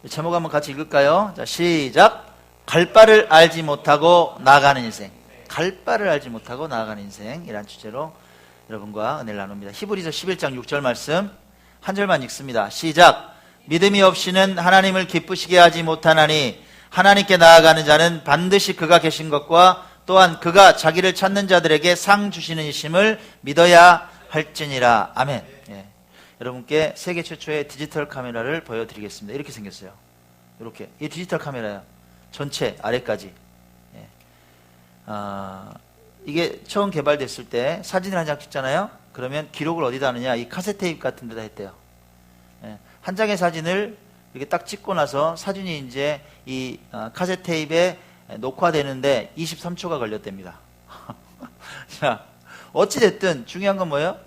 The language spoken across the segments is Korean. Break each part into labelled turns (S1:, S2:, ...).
S1: 제목 한번 같이 읽을까요? 자, 시작. 갈 바를 알지 못하고 나아가는 인생. 갈 바를 알지 못하고 나아가는 인생이란 주제로 여러분과 은혜를 나눕니다. 히브리서 11장 6절 말씀 한 절만 읽습니다. 시작. 믿음이 없이는 하나님을 기쁘시게 하지 못하나니 하나님께 나아가는 자는 반드시 그가 계신 것과 또한 그가 자기를 찾는 자들에게 상 주시는 이심을 믿어야 할지니라. 아멘. 예. 여러분께 세계 최초의 디지털 카메라를 보여드리겠습니다. 이렇게 생겼어요. 이렇게. 이 디지털 카메라야. 전체 아래까지. 예. 이게 처음 개발됐을 때 사진을 한 장 찍잖아요. 그러면 기록을 어디다 하느냐? 이 카세트 테이프 같은 데다 했대요. 예. 한 장의 사진을 이렇게 딱 찍고 나서 사진이 이제 이 카세트 테이프에 녹화되는데 23초가 걸렸답니다. 자, 어찌됐든 중요한 건 뭐예요?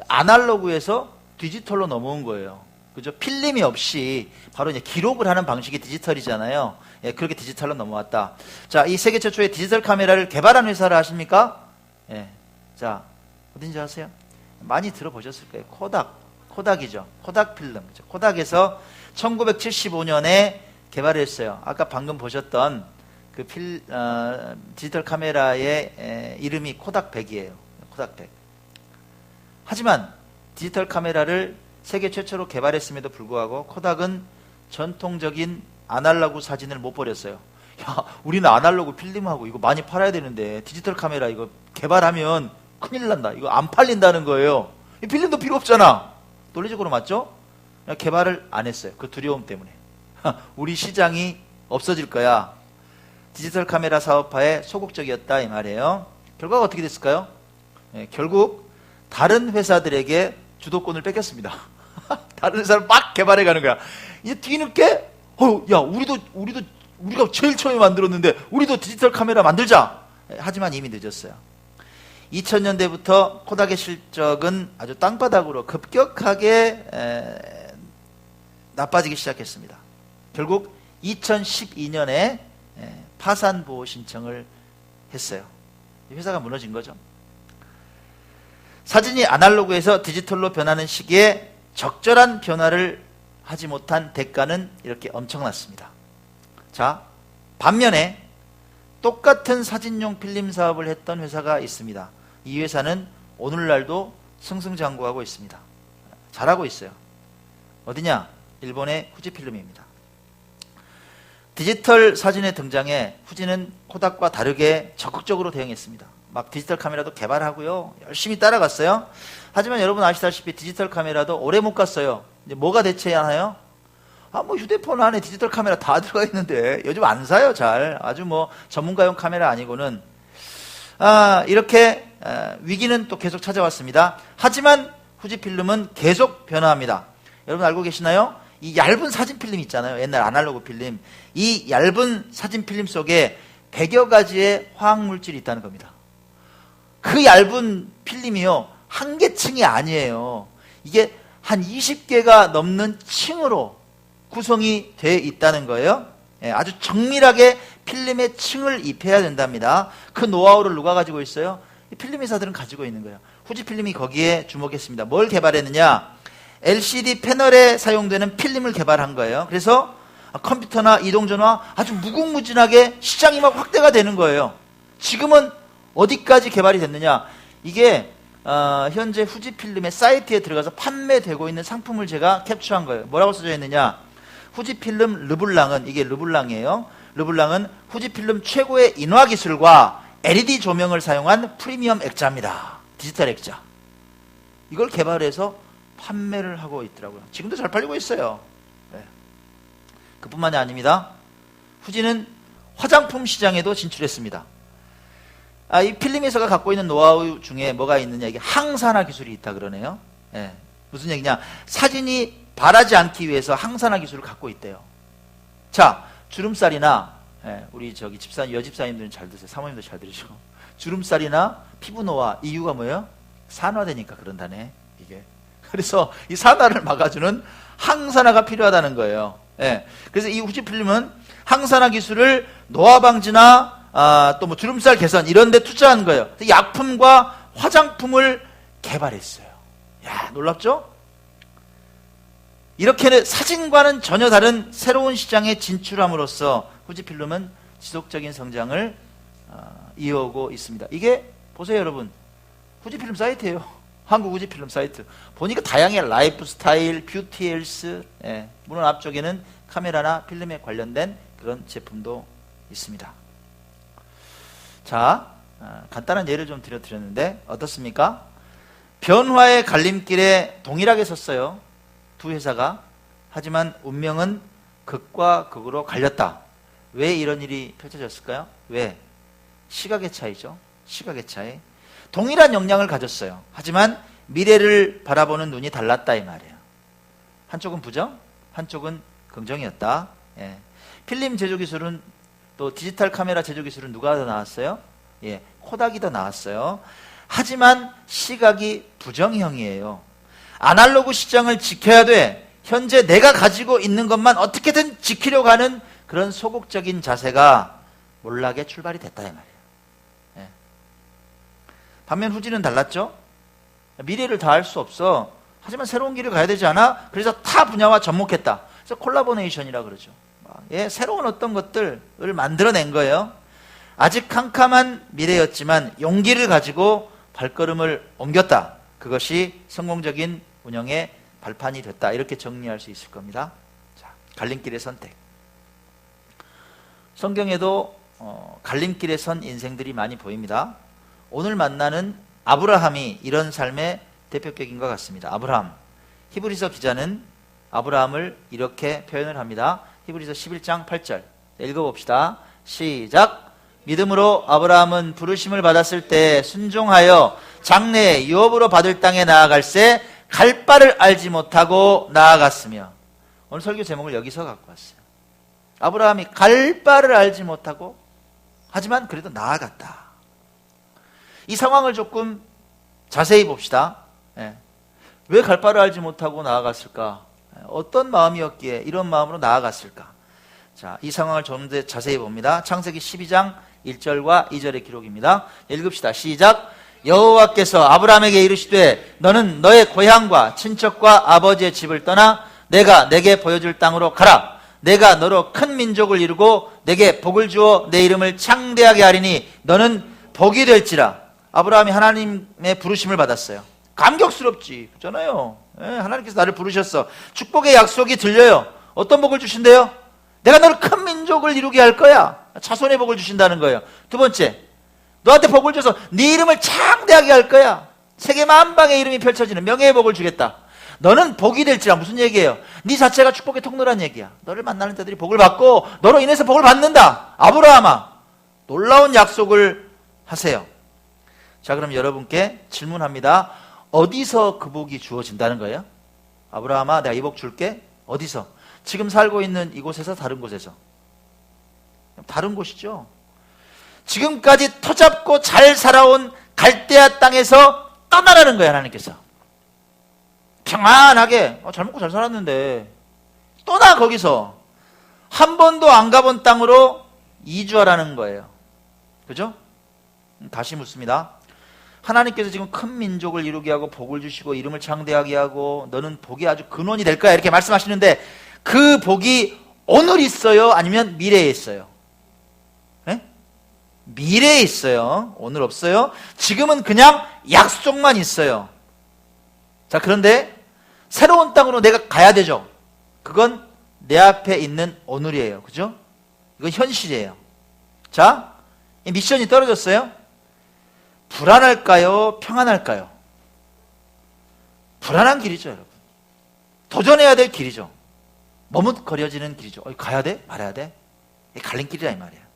S1: 아날로그에서 디지털로 넘어온 거예요. 그죠? 필름이 없이 바로 이제 기록을 하는 방식이 디지털이잖아요. 예, 그렇게 디지털로 넘어왔다. 자, 이 세계 최초의 디지털 카메라를 개발한 회사를 아십니까? 예. 자, 어딘지 아세요? 많이 들어보셨을 거예요. 코닥이죠. 코닥 필름. 코닥에서 1975년에 개발을 했어요. 아까 방금 보셨던 그 디지털 카메라의 이름이 코닥 100이에요. 코닥 100. 하지만 디지털 카메라를 세계 최초로 개발했음에도 불구하고 코닥은 전통적인 아날로그 사진을 못 버렸어요. 야, 우리는 아날로그 필름하고 이거 많이 팔아야 되는데 디지털 카메라 이거 개발하면 큰일 난다. 이거 안 팔린다는 거예요. 이 필름도 필요 없잖아. 논리적으로 맞죠? 개발을 안 했어요. 그 두려움 때문에. 우리 시장이 없어질 거야. 디지털 카메라 사업화에 소극적이었다 이 말이에요. 결과가 어떻게 됐을까요? 예, 결국 다른 회사들에게 주도권을 뺏겼습니다. 다른 회사를 막 개발해 가는 거야. 이제 뒤늦게 야, 우리가 제일 처음에 만들었는데 우리도 디지털 카메라 만들자. 하지만 이미 늦었어요. 2000년대부터 코닥의 실적은 아주 땅바닥으로 급격하게 나빠지기 시작했습니다. 결국 2012년에 파산 보호 신청을 했어요. 회사가 무너진 거죠. 사진이 아날로그에서 디지털로 변하는 시기에 적절한 변화를 하지 못한 대가는 이렇게 엄청났습니다. 자, 반면에 똑같은 사진용 필름 사업을 했던 회사가 있습니다. 이 회사는 오늘날도 승승장구하고 있습니다. 잘하고 있어요. 어디냐? 일본의 후지필름입니다. 디지털 사진의 등장에 후지는 코닥과 다르게 적극적으로 대응했습니다. 막 디지털 카메라도 개발하고요. 열심히 따라갔어요. 하지만 여러분 아시다시피 디지털 카메라도 오래 못 갔어요. 이제 뭐가 대체하나요? 뭐 휴대폰 안에 디지털 카메라 다 들어가 있는데 요즘 안 사요, 잘. 아주 뭐 전문가용 카메라 아니고는. 이렇게 위기는 또 계속 찾아왔습니다. 하지만 후지필름은 계속 변화합니다. 여러분 알고 계시나요? 이 얇은 사진 필름 있잖아요. 옛날 아날로그 필름. 이 얇은 사진 필름 속에 100여 가지의 화학물질이 있다는 겁니다. 그 얇은 필름이요, 한 개 층이 아니에요. 이게 한 20개가 넘는 층으로 구성이 되어 있다는 거예요. 아주 정밀하게 필름에 층을 입혀야 된답니다. 그 노하우를 누가 가지고 있어요? 필름 회사들은 가지고 있는 거예요. 후지필름이 거기에 주목했습니다. 뭘 개발했느냐? LCD 패널에 사용되는 필름을 개발한 거예요. 그래서 컴퓨터나 이동전화 아주 무궁무진하게 시장이 막 확대가 되는 거예요. 지금은 어디까지 개발이 됐느냐? 이게 현재 후지필름의 사이트에 들어가서 판매되고 있는 상품을 제가 캡처한 거예요. 뭐라고 써져 있느냐? 후지필름 르블랑은, 이게 르블랑이에요. 르블랑은 후지필름 최고의 인화 기술과 LED 조명을 사용한 프리미엄 액자입니다. 디지털 액자. 이걸 개발해서 판매를 하고 있더라고요. 지금도 잘 팔리고 있어요. 네. 그뿐만이 아닙니다. 후지는 화장품 시장에도 진출했습니다. 이 필름 회사가 갖고 있는 노하우 중에 뭐가 있느냐? 이게 항산화 기술이 있다 그러네요. 네. 무슨 얘기냐? 사진이 바라지 않기 위해서 항산화 기술을 갖고 있대요. 자, 주름살이나 우리 여집사님들은 잘 드세요. 사모님도 잘 들으시고. 주름살이나 피부 노화, 이유가 뭐예요? 산화되니까 그런다네, 이게. 그래서 이 산화를 막아주는 항산화가 필요하다는 거예요. 그래서 이 후지필름은 항산화 기술을 노화 방지나 또 뭐 주름살 개선 이런 데 투자한 거예요. 약품과 화장품을 개발했어요. 야, 놀랍죠? 이렇게 사진과는 전혀 다른 새로운 시장에 진출함으로써 후지필름은 지속적인 성장을 이어오고 있습니다. 이게 보세요 여러분, 후지필름 사이트예요. 한국 후지필름 사이트 보니까 다양해. 라이프 스타일, 뷰티 헬스, 물론 앞쪽에는 카메라나 필름에 관련된 그런 제품도 있습니다. 자, 간단한 예를 좀 드렸는데 어떻습니까? 변화의 갈림길에 동일하게 섰어요, 두 회사가. 하지만 운명은 극과 극으로 갈렸다. 왜 이런 일이 펼쳐졌을까요? 왜? 시각의 차이죠. 시각의 차이. 동일한 역량을 가졌어요. 하지만 미래를 바라보는 눈이 달랐다 이 말이에요. 한쪽은 부정, 한쪽은 긍정이었다. 필름 제조 기술은, 또 디지털 카메라 제조 기술은 누가 더 나왔어요? 코닥이 더 나왔어요. 하지만 시각이 부정형이에요. 아날로그 시장을 지켜야 돼. 현재 내가 가지고 있는 것만 어떻게든 지키려고 하는 그런 소극적인 자세가 몰락의 출발이 됐다 이 말이에요. 반면 후지는 달랐죠. 미래를 다 알 수 없어. 하지만 새로운 길을 가야 되지 않아? 그래서 타 분야와 접목했다. 그래서 콜라보레이션이라 그러죠. 새로운 어떤 것들을 만들어낸 거예요. 아직 캄캄한 미래였지만 용기를 가지고 발걸음을 옮겼다. 그것이 성공적인 운영의 발판이 됐다. 이렇게 정리할 수 있을 겁니다. 자, 갈림길의 선택. 성경에도 갈림길에 선 인생들이 많이 보입니다. 오늘 만나는 아브라함이 이런 삶의 대표격인 것 같습니다. 아브라함. 히브리서 기자는 아브라함을 이렇게 표현을 합니다. 히브리서 11장 8절 읽어봅시다. 시작. 믿음으로 아브라함은 부르심을 받았을 때 순종하여 장래에 유업으로 받을 땅에 나아갈새 갈 바를 알지 못하고 나아갔으며. 오늘 설교 제목을 여기서 갖고 왔어요. 아브라함이 갈 바를 알지 못하고 하지만 그래도 나아갔다. 이 상황을 조금 자세히 봅시다. 왜 갈 바를 알지 못하고 나아갔을까? 어떤 마음이었기에 이런 마음으로 나아갔을까? 자, 이 상황을 좀 더 자세히 봅니다. 창세기 12장 1절과 2절의 기록입니다. 읽읍시다. 시작. 여호와께서 아브라함에게 이르시되 너는 너의 고향과 친척과 아버지의 집을 떠나 내가 내게 보여줄 땅으로 가라. 내가 너로 큰 민족을 이루고 내게 복을 주어 내 이름을 창대하게 하리니 너는 복이 될지라. 아브라함이 하나님의 부르심을 받았어요. 감격스럽지, 그렇잖아요. 하나님께서 나를 부르셨어. 축복의 약속이 들려요. 어떤 복을 주신대요? 내가 너를 큰 민족을 이루게 할 거야. 자손의 복을 주신다는 거예요. 두 번째, 너한테 복을 줘서 네 이름을 창대하게 할 거야. 세계 만방의 이름이 펼쳐지는 명예의 복을 주겠다. 너는 복이 될지라. 무슨 얘기예요? 네 자체가 축복의 통로란 얘기야. 너를 만나는 자들이 복을 받고 너로 인해서 복을 받는다. 아브라함아, 놀라운 약속을 하세요. 자, 그럼 여러분께 질문합니다. 어디서 그 복이 주어진다는 거예요? 아브라함아, 내가 이 복 줄게. 어디서? 지금 살고 있는 이곳에서, 다른 곳에서? 다른 곳이죠. 지금까지 터잡고 잘 살아온 갈대아 땅에서 떠나라는 거예요, 하나님께서. 평안하게 잘 먹고 잘 살았는데 떠나. 거기서 한 번도 안 가본 땅으로 이주하라는 거예요. 그죠? 다시 묻습니다. 하나님께서 지금 큰 민족을 이루게 하고 복을 주시고 이름을 창대하게 하고 너는 복이 아주 근원이 될 거야 이렇게 말씀하시는데 그 복이 오늘 있어요? 아니면 미래에 있어요? 미래에 있어요. 오늘 없어요. 지금은 그냥 약속만 있어요. 자, 그런데 새로운 땅으로 내가 가야 되죠. 그건 내 앞에 있는 오늘이에요. 그죠? 이건 현실이에요. 자, 이 미션이 떨어졌어요. 불안할까요? 평안할까요? 불안한 길이죠, 여러분. 도전해야 될 길이죠. 머뭇거려지는 길이죠. 가야 돼? 말아야 돼? 이게 갈림길이라 이 말이에요.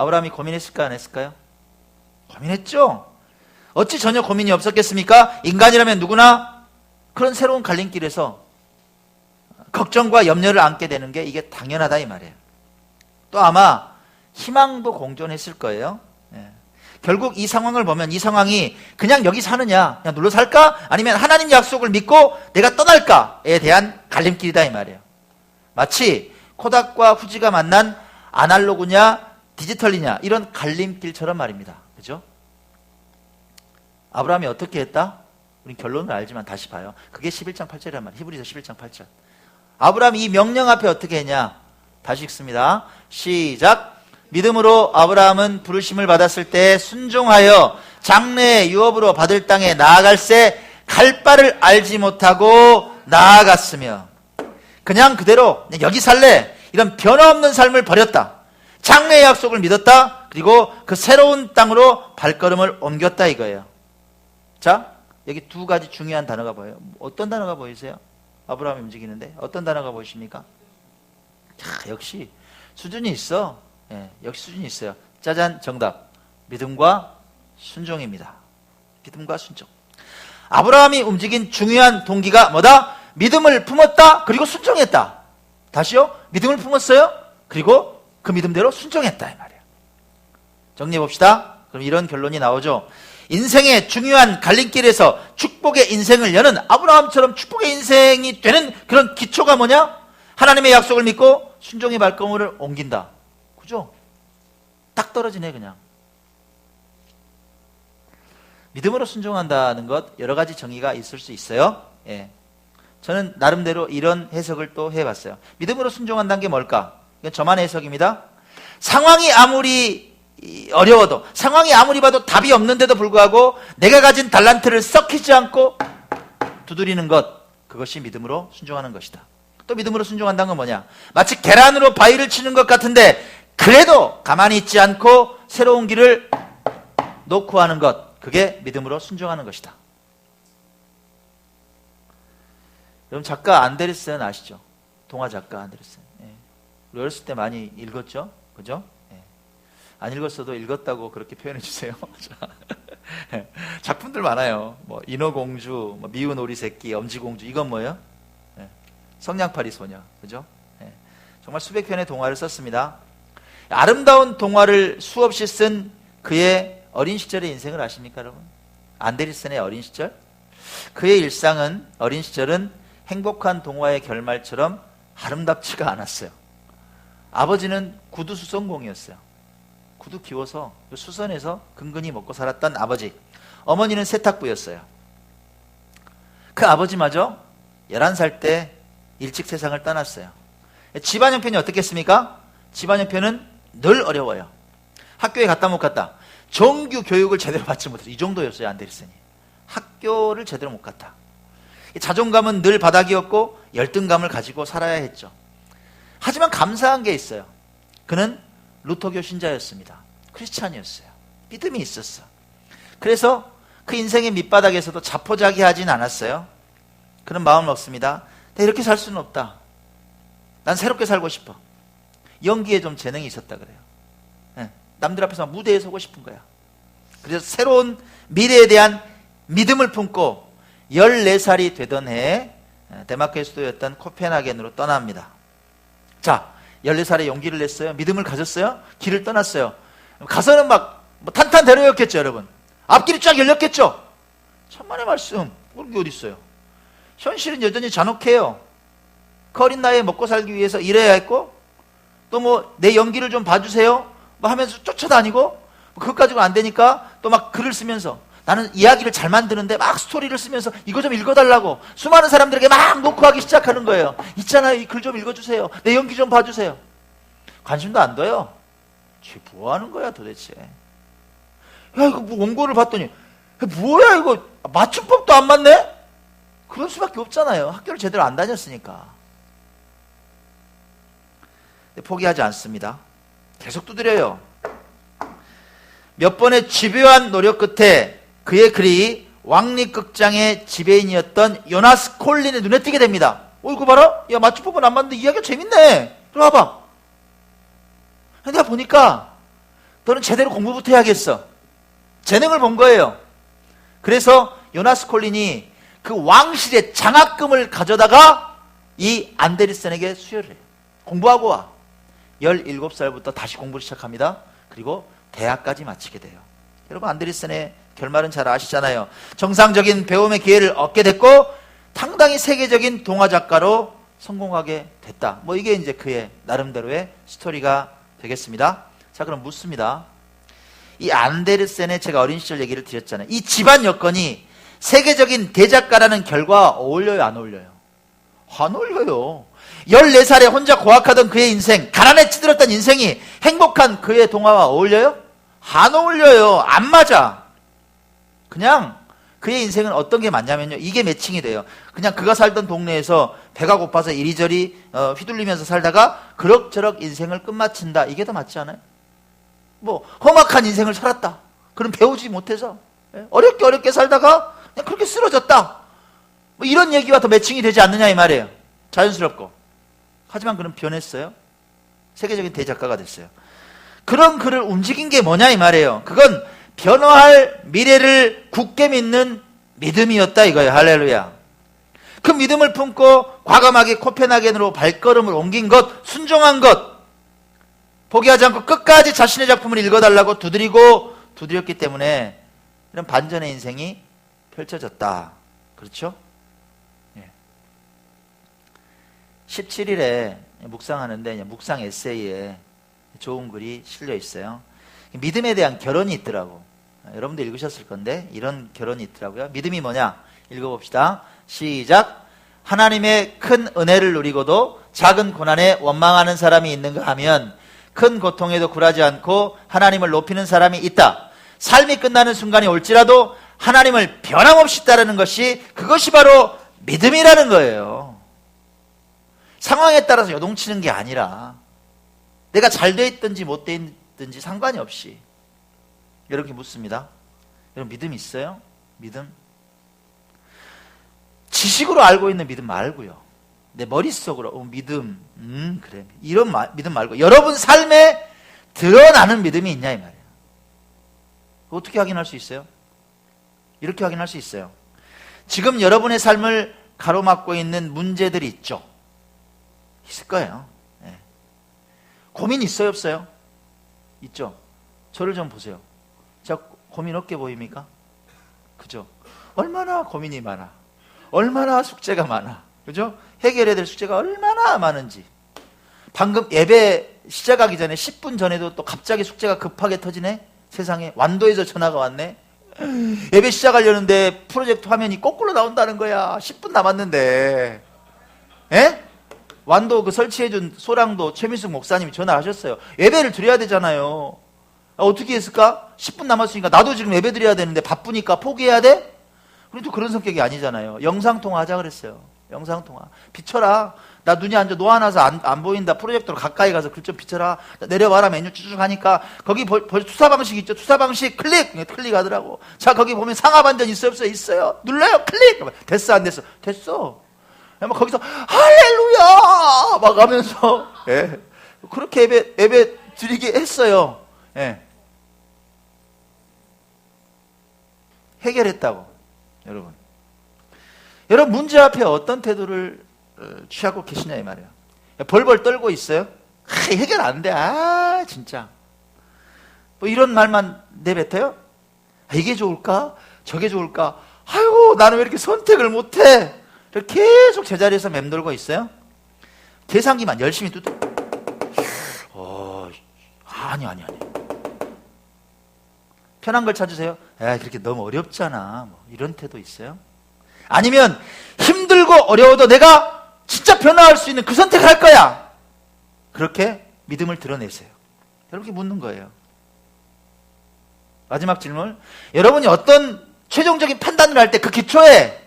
S1: 아브라함이 고민했을까요? 안 했을까요? 고민했죠. 어찌 전혀 고민이 없었겠습니까? 인간이라면 누구나 그런 새로운 갈림길에서 걱정과 염려를 안게 되는 게 이게 당연하다 이 말이에요. 또 아마 희망도 공존했을 거예요. 결국 이 상황을 보면 이 상황이 그냥 여기 사느냐, 그냥 눌러 살까? 아니면 하나님 약속을 믿고 내가 떠날까에 대한 갈림길이다 이 말이에요. 마치 코닥과 후지가 만난 아날로그냐 디지털이냐 이런 갈림길처럼 말입니다. 그죠? 아브라함이 어떻게 했다? 우린 결론을 알지만 다시 봐요. 그게 11장 8절이란 말이에요. 히브리서 11장 8절. 아브라함이 이 명령 앞에 어떻게 했냐? 다시 읽습니다. 시작. 믿음으로 아브라함은 부르심을 받았을 때 순종하여 장래의 유업으로 받을 땅에 나아갈새 갈 바를 알지 못하고 나아갔으며, 그냥 그대로 여기 살래 이런 변화없는 삶을 버렸다. 장래의 약속을 믿었다. 그리고 그 새로운 땅으로 발걸음을 옮겼다 이거예요. 자, 여기 두 가지 중요한 단어가 보여요. 어떤 단어가 보이세요? 아브라함이 움직이는데 어떤 단어가 보이십니까? 자, 역시 수준이 있어. 예, 역시 수준이 있어요. 짜잔, 정답. 믿음과 순종입니다. 믿음과 순종. 아브라함이 움직인 중요한 동기가 뭐다? 믿음을 품었다. 그리고 순종했다. 다시요. 믿음을 품었어요. 그리고 그 믿음대로 순종했다 이 말이에요. 정리해 봅시다. 그럼 이런 결론이 나오죠. 인생의 중요한 갈림길에서 축복의 인생을 여는 아브라함처럼 축복의 인생이 되는 그런 기초가 뭐냐? 하나님의 약속을 믿고 순종의 발걸음을 옮긴다. 그죠? 딱 떨어지네 그냥. 믿음으로 순종한다는 것 여러 가지 정의가 있을 수 있어요. 예. 저는 나름대로 이런 해석을 또 해봤어요. 믿음으로 순종한다는 게 뭘까? 이건 저만의 해석입니다. 상황이 아무리 어려워도, 상황이 아무리 봐도 답이 없는데도 불구하고 내가 가진 달란트를 썩히지 않고 두드리는 것, 그것이 믿음으로 순종하는 것이다. 또 믿음으로 순종한다는 건 뭐냐? 마치 계란으로 바위를 치는 것 같은데 그래도 가만히 있지 않고 새로운 길을 놓고 하는 것, 그게 믿음으로 순종하는 것이다. 여러분 작가 안데르센 아시죠? 동화 작가 안데르센. 예. 우리 어렸을 때 많이 읽었죠? 그죠? 예. 안 읽었어도 읽었다고 그렇게 표현해 주세요. 작품들 많아요. 뭐 인어공주, 뭐 미운 오리 새끼, 엄지공주. 이건 뭐예요? 예. 성냥팔이 소녀. 그죠? 예. 정말 수백 편의 동화를 썼습니다. 아름다운 동화를 수없이 쓴 그의 어린 시절의 인생을 아십니까, 여러분? 안데르센의 어린 시절? 그의 일상은, 어린 시절은 행복한 동화의 결말처럼 아름답지가 않았어요. 아버지는 구두 수선공이었어요. 구두 키워서 수선해서 근근히 먹고 살았던 아버지. 어머니는 세탁부였어요. 그 아버지마저 11살 때 일찍 세상을 떠났어요. 집안 형편이 어떻겠습니까? 집안 형편은 늘 어려워요. 학교에 갔다 못 갔다. 정규 교육을 제대로 받지 못해서 이 정도였어요. 안데르센이. 학교를 제대로 못 갔다. 자존감은 늘 바닥이었고 열등감을 가지고 살아야 했죠. 하지만 감사한 게 있어요. 그는 루터교 신자였습니다. 크리스찬이었어요. 믿음이 있었어. 그래서 그 인생의 밑바닥에서도 자포자기하진 않았어요. 그런 마음을 먹습니다. 내가 이렇게 살 수는 없다. 난 새롭게 살고 싶어. 연기에 좀 재능이 있었다 그래요. 네. 남들 앞에서 무대에 서고 싶은 거야. 그래서 새로운 미래에 대한 믿음을 품고 14살이 되던 해에 데마크의 수도였던 코펜하겐으로 떠납니다. 자, 14살에 용기를 냈어요. 믿음을 가졌어요. 길을 떠났어요. 가서는 막 탄탄대로였겠죠, 여러분. 앞길이 쫙 열렸겠죠. 천만의 말씀. 그런 게 어디 있어요? 현실은 여전히 잔혹해요. 그 어린 나이에 먹고 살기 위해서 일해야 했고, 또 뭐 내 연기를 좀 봐주세요 뭐 하면서 쫓아다니고, 그것 가지고 안 되니까 또 막 글을 쓰면서, 나는 이야기를 잘 만드는데 막 스토리를 쓰면서 이거 좀 읽어달라고 수많은 사람들에게 막 녹화하기 시작하는 거예요. 있잖아요, 이 글 좀 읽어주세요. 내 연기 좀 봐주세요. 관심도 안 둬요. 쟤 뭐 하는 거야 도대체. 야, 이거 뭐 원고를 봤더니 뭐야 이거, 맞춤법도 안 맞네? 그럴 수밖에 없잖아요. 학교를 제대로 안 다녔으니까. 포기하지 않습니다. 계속 두드려요. 몇 번의 집요한 노력 끝에 그의 글이 왕립극장의 지배인이었던 요나스 콜린의 눈에 띄게 됩니다. 이거 봐라. 야, 맞춤법은 안 맞는데 이야기가 재밌네. 이리 와봐. 내가 보니까 너는 제대로 공부부터 해야겠어. 재능을 본 거예요. 그래서 요나스 콜린이 그 왕실의 장학금을 가져다가 이 안데르센에게 수여를 해요. 공부하고 와. 17살부터 다시 공부를 시작합니다. 그리고 대학까지 마치게 돼요. 여러분, 안데르센의 결말은 잘 아시잖아요. 정상적인 배움의 기회를 얻게 됐고 상당히 세계적인 동화 작가로 성공하게 됐다. 뭐 이게 이제 그의 나름대로의 스토리가 되겠습니다. 자, 그럼 묻습니다. 이 안데르센의, 제가 어린 시절 얘기를 드렸잖아요. 이 집안 여건이 세계적인 대작가라는 결과 어울려요, 안 어울려요? 안 어울려요. 14살에 혼자 고학하던 그의 인생, 가난에 찌들었던 인생이 행복한 그의 동화와 어울려요? 안 어울려요. 안 맞아. 그냥 그의 인생은 어떤 게 맞냐면요, 이게 매칭이 돼요. 그냥 그가 살던 동네에서 배가 고파서 이리저리 휘둘리면서 살다가 그럭저럭 인생을 끝마친다. 이게 더 맞지 않아요? 뭐 험악한 인생을 살았다. 그럼 배우지 못해서 어렵게 살다가 그냥 그렇게 쓰러졌다. 뭐 이런 얘기와 더 매칭이 되지 않느냐 이 말이에요. 자연스럽고. 하지만 그는 변했어요. 세계적인 대작가가 됐어요. 그런 그를 움직인 게 뭐냐 이 말이에요. 그건 변화할 미래를 굳게 믿는 믿음이었다 이거예요. 할렐루야. 그 믿음을 품고 과감하게 코펜하겐으로 발걸음을 옮긴 것, 순종한 것, 포기하지 않고 끝까지 자신의 작품을 읽어달라고 두드렸기 때문에 이런 반전의 인생이 펼쳐졌다. 그렇죠? 17일에 묵상하는데 묵상 에세이에 좋은 글이 실려 있어요. 믿음에 대한 결론이 있더라고. 여러분도 읽으셨을 건데 이런 결론이 있더라고요. 믿음이 뭐냐? 읽어봅시다. 시작. 하나님의 큰 은혜를 누리고도 작은 고난에 원망하는 사람이 있는가 하면 큰 고통에도 굴하지 않고 하나님을 높이는 사람이 있다. 삶이 끝나는 순간이 올지라도 하나님을 변함없이 따르는 것이, 그것이 바로 믿음이라는 거예요. 상황에 따라서 요동치는 게 아니라 내가 잘 돼 있든지 못 돼 있든지 상관이 없이. 여러분께 묻습니다. 여러분 믿음 있어요? 믿음? 지식으로 알고 있는 믿음 말고요. 내 머릿속으로 믿음, 그래, 이런 믿음 말고 여러분 삶에 드러나는 믿음이 있냐 이 말이에요. 어떻게 확인할 수 있어요? 이렇게 확인할 수 있어요. 지금 여러분의 삶을 가로막고 있는 문제들이 있죠. 있을 거예요. 네. 고민 있어요, 없어요? 있죠. 저를 좀 보세요. 제가 고민 없게 보입니까? 그죠? 얼마나 고민이 많아. 얼마나 숙제가 많아. 그죠? 해결해야 될 숙제가 얼마나 많은지. 방금 예배 시작하기 전에 10분 전에도 또 갑자기 숙제가 급하게 터지네? 세상에. 완도에서 전화가 왔네? 예배 시작하려는데 프로젝트 화면이 거꾸로 나온다는 거야. 10분 남았는데. 예? 완도 그 설치해준 소량도 최민숙 목사님이 전화하셨어요. 예배를 드려야 되잖아요. 어떻게 했을까? 10분 남았으니까 나도 지금 예배 드려야 되는데 바쁘니까 포기해야 돼? 우리도 그런 성격이 아니잖아요. 영상통화 하자 그랬어요. 영상통화. 비춰라. 나 눈이 완전 노안와서 안 보인다. 프로젝터로 가까이 가서 글 좀 비춰라. 내려와라. 메뉴 쭉 하니까 거기 투사 방식 있죠. 투사 방식 클릭하더라고. 자, 거기 보면 상하 반전 있어요, 없어요? 있어요. 눌러요. 클릭. 됐어, 안 됐어? 됐어. 막 거기서 할렐루야 막 하면서 예. 그렇게 예배 드리게 했어요. 예. 해결했다고. 여러분 문제 앞에 어떤 태도를 취하고 계시냐 이 말이에요. 벌벌 떨고 있어요? 해결 안 돼. 진짜 뭐 이런 말만 내뱉어요? 이게 좋을까? 저게 좋을까? 아이고 나는 왜 이렇게 선택을 못해? 계속 제자리에서 맴돌고 있어요? 계산기만 열심히 두드려. 아니. 편한 걸 찾으세요? 그렇게 너무 어렵잖아. 뭐 이런 태도 있어요? 아니면 힘들고 어려워도 내가 진짜 변화할 수 있는 그 선택을 할 거야. 그렇게 믿음을 드러내세요. 여러분께 묻는 거예요. 마지막 질문. 여러분이 어떤 최종적인 판단을 할 때 그 기초에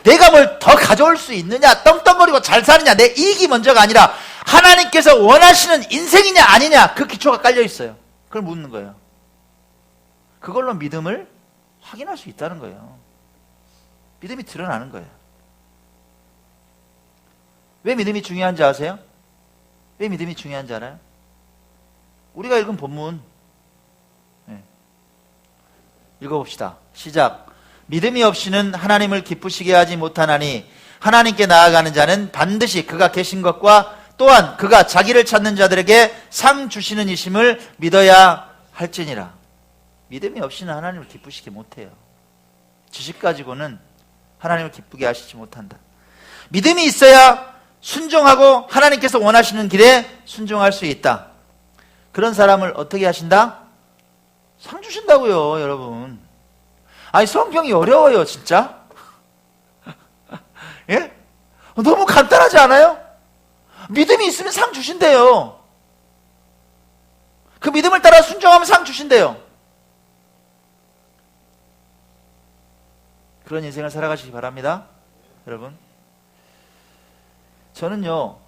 S1: 내가 뭘 더 가져올 수 있느냐, 떵떵거리고 잘 사느냐, 내 이익이 먼저가 아니라 하나님께서 원하시는 인생이냐 아니냐, 그 기초가 깔려 있어요. 그걸 묻는 거예요. 그걸로 믿음을 확인할 수 있다는 거예요. 믿음이 드러나는 거예요. 왜 믿음이 중요한지 아세요? 왜 믿음이 중요한지 알아요? 우리가 읽은 본문 읽어봅시다. 시작. 믿음이 없이는 하나님을 기쁘시게 하지 못하나니 하나님께 나아가는 자는 반드시 그가 계신 것과 또한 그가 자기를 찾는 자들에게 상 주시는 이심을 믿어야 할지니라. 믿음이 없이는 하나님을 기쁘시게 못해요. 지식 가지고는 하나님을 기쁘게 하시지 못한다. 믿음이 있어야 순종하고 하나님께서 원하시는 길에 순종할 수 있다. 그런 사람을 어떻게 하신다? 상 주신다고요, 여러분. 아니, 성경이 어려워요, 진짜. 예? 너무 간단하지 않아요? 믿음이 있으면 상 주신대요. 그 믿음을 따라 순종하면 상 주신대요. 그런 인생을 살아가시기 바랍니다. 여러분, 저는요,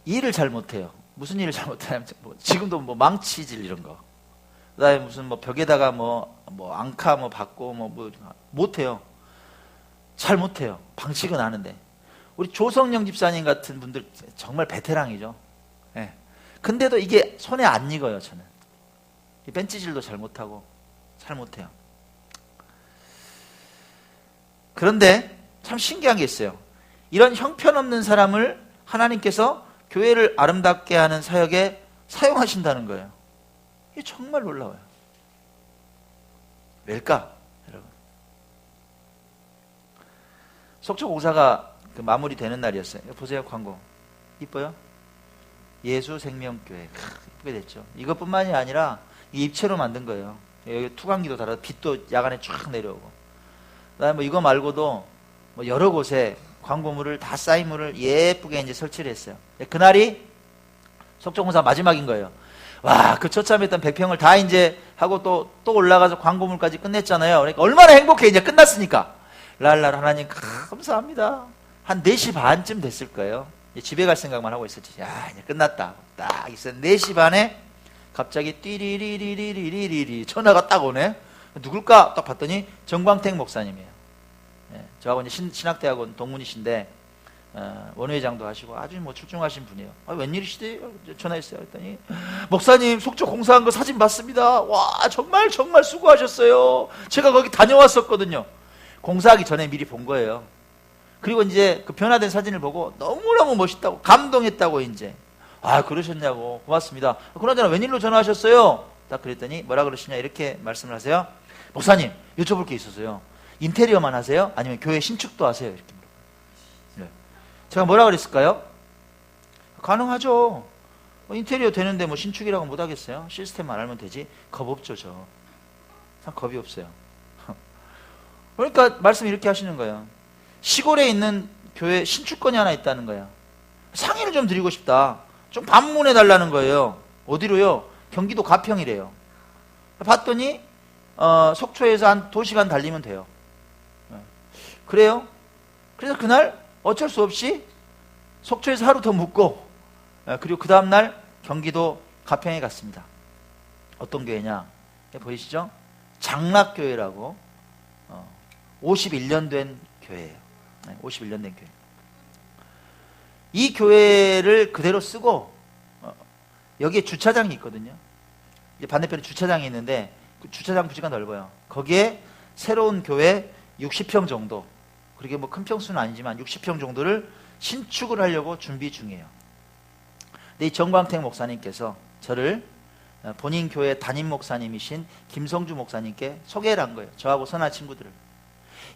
S1: 일을 잘 못해요. 무슨 일을 잘 못하냐면, 지금도 뭐 망치질 이런 거, 그 다음에 무슨 뭐 벽에다가 앙카 받고 못해요. 잘 못해요. 방식은 아는데. 우리 조성영 집사님 같은 분들 정말 베테랑이죠. 예. 근데도 이게 손에 안 익어요, 저는. 이 벤치질도 잘 못하고, 잘 못해요. 그런데 참 신기한 게 있어요. 이런 형편없는 사람을 하나님께서 교회를 아름답게 하는 사역에 사용하신다는 거예요. 이게 정말 놀라워요. 왜일까, 여러분? 속초 공사가 그 마무리되는 날이었어요. 보세요, 광고. 이뻐요? 예수생명교회. 이쁘게 됐죠. 이것뿐만이 아니라 이 입체로 만든 거예요. 여기 투광기도 달아서 빛도 야간에 쫙 내려오고. 그다음에 이거 말고도 여러 곳에 광고물을 다 사인물을 예쁘게 이제 설치를 했어요. 그날이 속초공사 마지막인 거예요. 와, 그 처참했던 100평을 다 이제 하고 또 올라가서 광고물까지 끝냈잖아요. 그러니까 얼마나 행복해, 이제 끝났으니까. 랄랄, 하나님 감사합니다. 한 4시 반쯤 됐을 거예요. 이제 집에 갈 생각만 하고 있었지. 야, 이제 끝났다. 딱 있었는데 4시 반에 갑자기 띠리리리리리리리 전화가 딱 오네. 누굴까? 딱 봤더니 정광택 목사님이에요. 예, 저하고 이제 신학대학원 동문이신데 원회장도 하시고 아주 출중하신 분이에요. 웬일이시대? 전화했어요. 그랬더니 목사님, 속초 공사한 거 사진 봤습니다. 와, 정말 수고하셨어요. 제가 거기 다녀왔었거든요. 공사하기 전에 미리 본 거예요. 그리고 이제 그 변화된 사진을 보고 너무너무 멋있다고, 감동했다고 이제. 아, 그러셨냐고. 고맙습니다. 그러잖아, 웬일로 전화하셨어요? 딱 그랬더니 뭐라 그러시냐, 이렇게 말씀을 하세요. 목사님, 여쭤볼 게 있어서요. 인테리어만 하세요? 아니면 교회 신축도 하세요? 이렇게 물어봐요. 네. 제가 뭐라 그랬을까요? 가능하죠. 인테리어 되는데 신축이라고 못 하겠어요? 시스템만 알면 되지. 겁 없죠, 저. 참 겁이 없어요. 그러니까 말씀 이렇게 하시는 거예요. 시골에 있는 교회 신축건이 하나 있다는 거예요. 상의를 좀 드리고 싶다. 좀 방문해 달라는 거예요. 어디로요? 경기도 가평이래요. 봤더니 속초에서 한 2시간 달리면 돼요. 그래요? 그래서 그날 어쩔 수 없이 속초에서 하루 더 묵고, 그리고 그 다음날 경기도 가평에 갔습니다. 어떤 교회냐? 보이시죠? 장락교회라고 51년 된 교회예요. 51년 된 교회. 이 교회를 그대로 쓰고 여기에 주차장이 있거든요. 이제 반대편에 주차장이 있는데 그 주차장 부지가 넓어요. 거기에 새로운 교회 60평 정도, 그렇게 큰 평수는 아니지만 60평 정도를 신축을 하려고 준비 중이에요. 근데 이 정광택 목사님께서 저를 본인 교회 담임 목사님이신 김성주 목사님께 소개를 한 거예요. 저하고 선한 친구들을.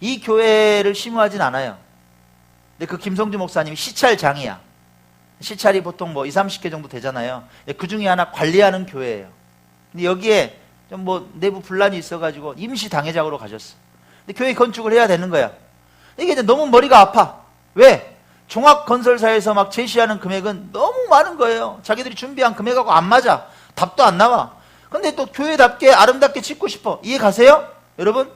S1: 이 교회를 심호하진 않아요. 근데 그 김성주 목사님이 시찰장이야. 시찰이 보통 2, 30개 정도 되잖아요. 그 중에 하나 관리하는 교회예요. 근데 여기에 좀 내부 분란이 있어가지고 임시 당회장으로 가셨어. 근데 교회 건축을 해야 되는 거야. 이게 이제 너무 머리가 아파. 왜? 종합건설사에서 막 제시하는 금액은 너무 많은 거예요. 자기들이 준비한 금액하고 안 맞아. 답도 안 나와. 근데 또 교회답게 아름답게 짓고 싶어. 이해 가세요? 여러분?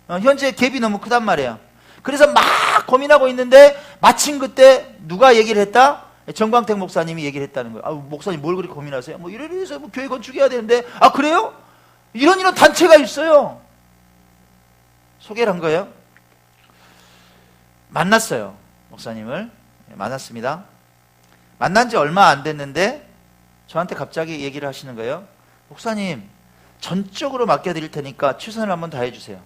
S1: 현재 갭이 너무 크단 말이에요. 그래서 막 고민하고 있는데 마침 그때 누가 얘기를 했다? 정광택 목사님이 얘기를 했다는 거예요. 목사님 뭘 그렇게 고민하세요? 이래서 교회 건축해야 되는데. 그래요? 이런 단체가 있어요. 소개를 한 거예요. 만났어요. 목사님을 만났습니다. 만난 지 얼마 안 됐는데 저한테 갑자기 얘기를 하시는 거예요. 목사님, 전적으로 맡겨드릴 테니까 최선을 한번 다해주세요.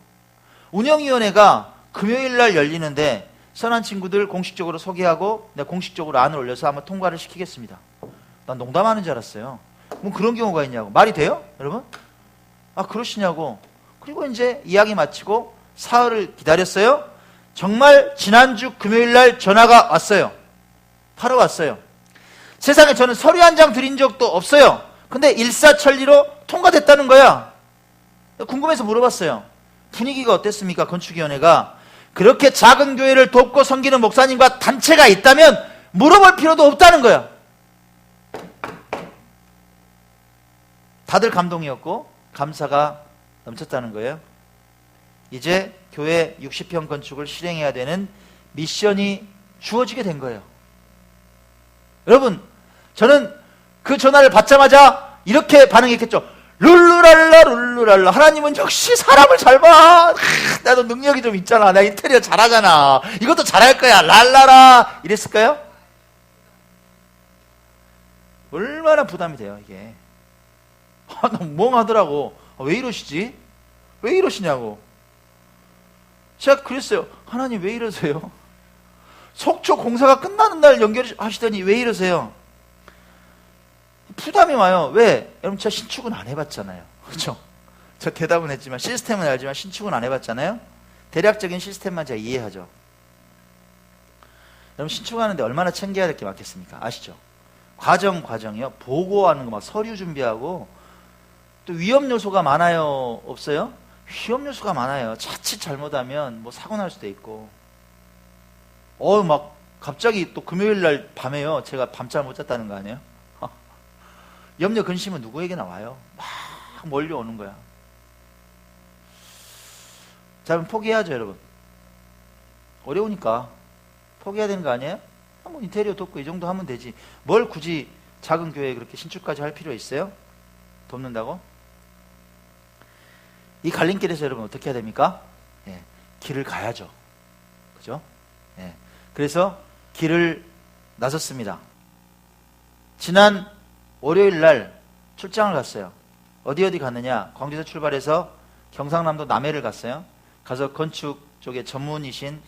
S1: 운영위원회가 금요일날 열리는데 선한 친구들 공식적으로 소개하고 내가 공식적으로 안을 올려서 한번 통과를 시키겠습니다. 난 농담하는 줄 알았어요. 그런 경우가 있냐고. 말이 돼요? 여러분? 그러시냐고. 그리고 이제 이야기 마치고 사흘을 기다렸어요. 정말 지난주 금요일날 전화가 왔어요. 바로 왔어요. 세상에 저는 서류 한 장 드린 적도 없어요. 근데 일사천리로 통과됐다는 거야. 궁금해서 물어봤어요. 분위기가 어땠습니까? 건축위원회가. 그렇게 작은 교회를 돕고 섬기는 목사님과 단체가 있다면 물어볼 필요도 없다는 거야. 다들 감동이었고 감사가 넘쳤다는 거예요. 이제 교회 60평 건축을 실행해야 되는 미션이 주어지게 된 거예요. 여러분, 저는 그 전화를 받자마자 이렇게 반응했겠죠. 룰루랄라 룰루랄라, 하나님은 역시 사람을 잘 봐. 나도 능력이 좀 있잖아. 나 인테리어 잘하잖아. 이것도 잘할 거야. 랄라라. 이랬을까요? 얼마나 부담이 돼요 이게. 너무 멍하더라고. 왜 이러시지? 왜 이러시냐고. 제가 그랬어요. 하나님 왜 이러세요? 속초 공사가 끝나는 날 연결하시더니 왜 이러세요? 부담이 와요. 왜? 여러분, 제가 신축은 안 해봤잖아요. 그렇죠? 저 대답은 했지만 시스템은 알지만 신축은 안 해봤잖아요. 대략적인 시스템만 제가 이해하죠. 여러분, 신축하는데 얼마나 챙겨야 될 게 많겠습니까? 아시죠? 과정이요. 보고하는 거 막 서류 준비하고, 또 위험 요소가 많아요. 없어요? 위험 요소가 많아요. 자칫 잘못하면 뭐 사고 날 수도 있고. 막 갑자기 또 금요일 날 밤에요. 제가 밤잠 못 잤다는 거 아니에요? 염려 근심은 누구에게 나와요? 막 몰려오는 거야. 자, 그럼 포기해야죠, 여러분. 어려우니까 포기해야 되는 거 아니에요? 한번 인테리어 돕고 이 정도 하면 되지. 뭘 굳이 작은 교회에 그렇게 신축까지 할 필요 있어요? 돕는다고? 이 갈림길에서 여러분 어떻게 해야 됩니까? 길을 가야죠. 그죠? 그래서 길을 나섰습니다. 지난 월요일 날 출장을 갔어요. 어디 갔느냐? 광주에서 출발해서 경상남도 남해를 갔어요. 가서 건축 쪽에 전문이신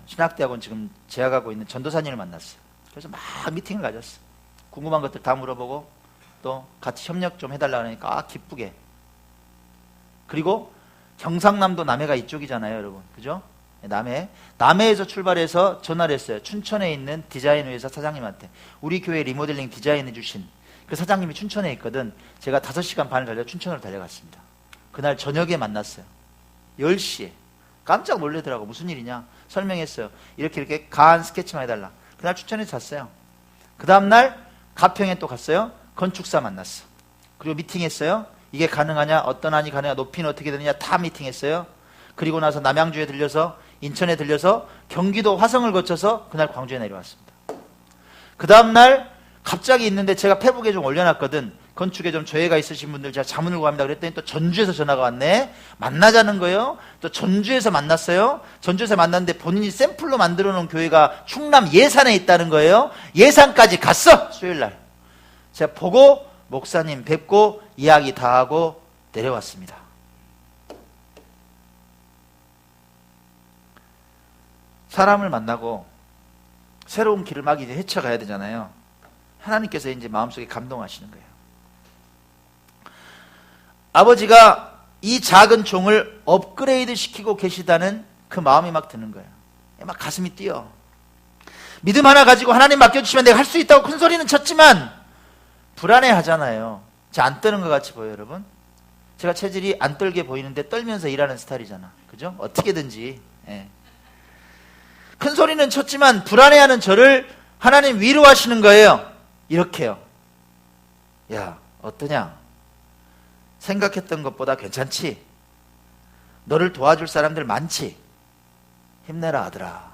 S1: 신학대학원 지금 재학하고 있는 전도사님을 만났어요. 그래서 막 미팅을 가졌어요. 궁금한 것들 다 물어보고 또 같이 협력 좀 해달라 그러니까 기쁘게. 그리고 경상남도 남해가 이쪽이잖아요, 여러분. 그죠? 남해에서 출발해서 전화를 했어요. 춘천에 있는 디자인 회사 사장님한테. 우리 교회 리모델링 디자인해 주신 그 사장님이 춘천에 있거든. 제가 5시간 반을 달려 춘천으로 달려갔습니다. 그날 저녁에 만났어요. 10시에. 깜짝 놀래더라고. 무슨 일이냐? 설명했어요. 이렇게 가한 스케치만 해달라. 그날 춘천에서 잤어요. 그 다음날 가평에 또 갔어요. 건축사 만났어. 그리고 미팅했어요. 이게 가능하냐? 어떤 안이 가능하냐? 높이는 어떻게 되느냐? 다 미팅했어요. 그리고 나서 남양주에 들려서 인천에 들려서 경기도 화성을 거쳐서 그날 광주에 내려왔습니다. 그 다음날 갑자기 있는데 제가 페북에 좀 올려놨거든. 건축에 좀 조예가 있으신 분들 제가 자문을 구합니다. 그랬더니 또 전주에서 전화가 왔네. 만나자는 거예요. 또 전주에서 만났어요. 전주에서 만났는데 본인이 샘플로 만들어 놓은 교회가 충남 예산에 있다는 거예요. 예산까지 갔어. 수요일날. 제가 보고 목사님 뵙고 이야기 다 하고 내려왔습니다. 사람을 만나고 새로운 길을 막 이제 헤쳐가야 되잖아요. 하나님께서 이제 마음속에 감동하시는 거예요. 아버지가 이 작은 종을 업그레이드 시키고 계시다는 그 마음이 막 드는 거예요. 막 가슴이 뛰어. 믿음 하나 가지고 하나님 맡겨주시면 내가 할 수 있다고 큰 소리는 쳤지만 불안해 하잖아요. 저 안 떠는 것 같이 보여요, 여러분? 제가 체질이 안 떨게 보이는데 떨면서 일하는 스타일이잖아. 그죠? 어떻게든지. 큰 소리는 쳤지만 불안해하는 저를 하나님 위로하시는 거예요. 이렇게요. 야, 어떠냐? 생각했던 것보다 괜찮지? 너를 도와줄 사람들 많지? 힘내라, 아들아.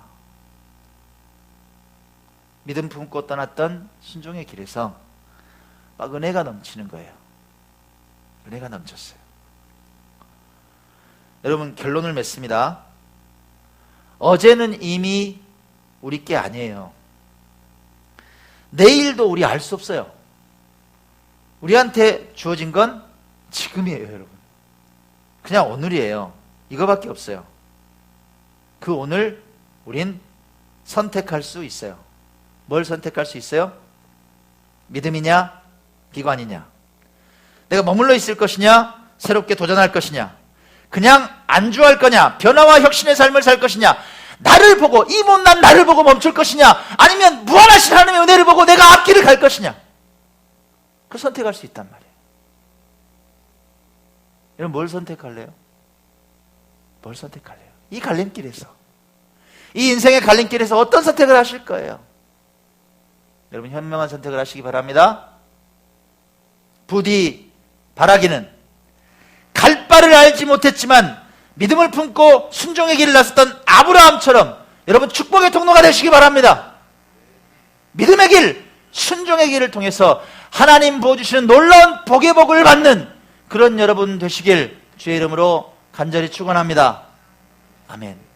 S1: 믿음 품고 떠났던 순종의 길에서 막 은혜가 넘치는 거예요. 은혜가 넘쳤어요. 여러분, 결론을 맺습니다. 어제는 이미 우리 게 아니에요. 내일도 우리 알 수 없어요. 우리한테 주어진 건 지금이에요, 여러분. 그냥 오늘이에요. 이거밖에 없어요. 그 오늘 우린 선택할 수 있어요. 뭘 선택할 수 있어요? 믿음이냐? 기관이냐? 내가 머물러 있을 것이냐? 새롭게 도전할 것이냐? 그냥 안주할 거냐? 변화와 혁신의 삶을 살 것이냐? 나를 보고, 이 못난 나를 보고 멈출 것이냐? 아니면 무한하신 하나님의 은혜를 보고 내가 앞길을 갈 것이냐? 그 선택할 수 있단 말이에요. 여러분 뭘 선택할래요? 뭘 선택할래요? 이 갈림길에서, 이 인생의 갈림길에서 어떤 선택을 하실 거예요? 여러분 현명한 선택을 하시기 바랍니다. 부디 바라기는 갈 바를 알지 못했지만 믿음을 품고 순종의 길을 나섰던 아브라함처럼 여러분 축복의 통로가 되시기 바랍니다. 믿음의 길, 순종의 길을 통해서 하나님 부어주시는 놀라운 복의 복을 받는 그런 여러분 되시길 주의 이름으로 간절히 축원합니다. 아멘.